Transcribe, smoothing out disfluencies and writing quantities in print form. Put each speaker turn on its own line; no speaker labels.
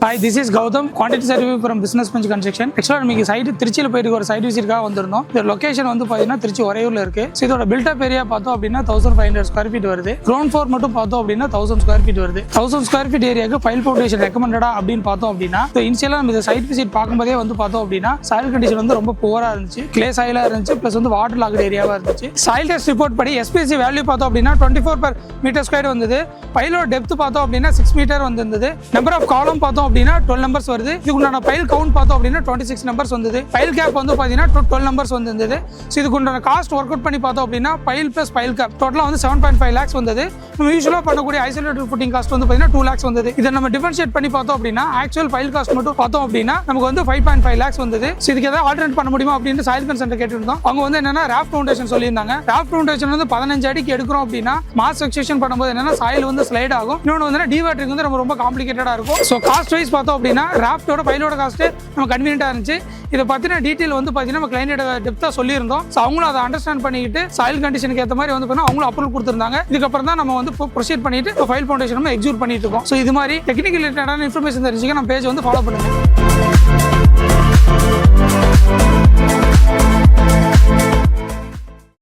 Hi, this is Gautam, quantity survey from Business Bench Construction. Actually, we site திருச்சியில் போயிட்டு ஒரு side விசிட்காக வந்திருந்தோம். இந்த லொகேஷன் வந்து பாத்தீங்கன்னா திருச்சி ஒரையூர்ல இருக்கு. இதோட பில்ட் அப் ஏரியா பார்த்தோம் அப்படின்னா 1500 ஸ்கொயர் ஃபீட் வருது. கிரவுண்ட் ஃப்ளோர் மட்டும் பார்த்தோம் அப்படின்னா 1000 ஸ்கொயர் ஃபீட் வருது. 1000 ஸ்கொயர் ஃபீட் ஏரியாக்கு ஃபைல் ஃபவுண்டேஷன் ரெக்கமெண்டடா அப்படின்னு பார்த்தோம் அப்படின்னா இனிஷியலா நம்ம இந்த சைட் விசிட் பார்க்கும்போதே வந்து பார்த்தோம் அப்படின்னா சாயில் கண்டிஷன் வந்து ரொம்ப புவரா இருந்துச்சு. கிளே சாயிலா இருந்துச்சு, பிளஸ் வந்து வாட்டர் லாக்டு ஏரியாவா இருந்துச்சு. சாயில் டெஸ்ட் ரிப்போர்ட் படி எஸ்பிசி வேல்யூ பார்த்தோம் அப்படின்னா 24 per மீட்டர் ஸ்கொயர் வந்தது. பைலோட டெப்த் பார்த்தோம் அப்படின்னா 6 மீட்டர் வந்திருந்தது. நம்பர் ஆஃப் காலம் பார்த்தோம் அப்படின்னா 12 நம்பர்ஸ் வருது. இதுக்குண்டான பைல் கவுண்ட் பார்த்தோம் அப்படின்னா 26 நம்பர்ஸ் வந்தது. பைல் கேப் வந்து பார்த்தீங்கன்னா 12 நம்பர்ஸ் வந்திருந்தது. ஸோ இதுக்குண்டான காஸ்ட் ஒர்க் அவுட் பண்ணி பார்த்தோம் அப்படின்னா பைல் பிளஸ் பைல் கேப் டோட்டலாக வந்து 7.5 lakhs வந்தது. நம்ம யூஸ்வலாக பண்ணக்கூடிய ஐசோலேட்டட் ஃபுட்டிங் காஸ்ட் வந்து பார்த்தீங்கன்னா 2 lakhs வந்தது. இதை நம்ம டிஃபரன்ஷியேட் பண்ணி பார்த்தோம் அப்படின்னா ஆக்சுவல் ஃபைல் காஸ்ட் மட்டும் பார்த்தோம் அப்படின்னா நமக்கு வந்து 5.5 lakhs வந்தது. ஸோ இதுக்கு ஏதாவது ஆல்டர்னேட் பண்ண முடியுமா அப்படின்னு சாயில் கன்சென்ட் கேட்டுருந்தோம். அவங்க வந்து என்னன்னா ராஃப்ட் ஃபவுண்டேஷன் சொல்லியிருந்தாங்க. ராஃப்ட் ஃபவுண்டேஷன் வந்து 15 அடிக்கு எடுக்கிறோம் அப்படின்னா மாஸ் எக்ஸ்ட்ரக்ஷன் பண்ணும்போது என்னன்னா சாயில் வந்து ஸ்லைட் ஆகும். இன்னொன்று வந்து டிவாட்டரிங் வந்து ரொம்ப காம்ப்ளிகேட்டடா இருக்கும். ஸோ காஸ்ட் வைஸ் பார்த்தோம் அப்படின்னா ராஃப்டோட ஃபைலோட காஸ்ட் நம்ம கன்வீனியன்ட்டா இருந்துச்சு. இதை பத்தின டீட்டெயில் வந்து பார்த்தீங்கன்னா நம்ம கிளைண்டோட டெப்த்தாக சொல்லியிருந்தோம். ஸோ அவங்களும் அதை அண்டர்ஸ்டாண்ட் பண்ணிக்கிட்டு சாயில் கண்டிஷனுக்கு ஏற்ற மாதிரி வந்து அவங்களும் அப்ரூவல் கொடுத்துருந்தாங்க. இதுக்கப்புறம் தான் நம்ம வந்து ப்ரொசீட் பண்ணிட்டு ஃபைல் ஃபவுண்டேஷன் நம்ம எக்ஸிக்யூட் பண்ணிட்டு இருக்கோம். ஸோ இது மாதிரி டெக்னிக்கல் ரிலேட்டடான இன்ஃபர்மேஷன் தெரிஞ்சுக்க நம்ம பேஜ் வந்து ஃபாலோ பண்ணுங்க.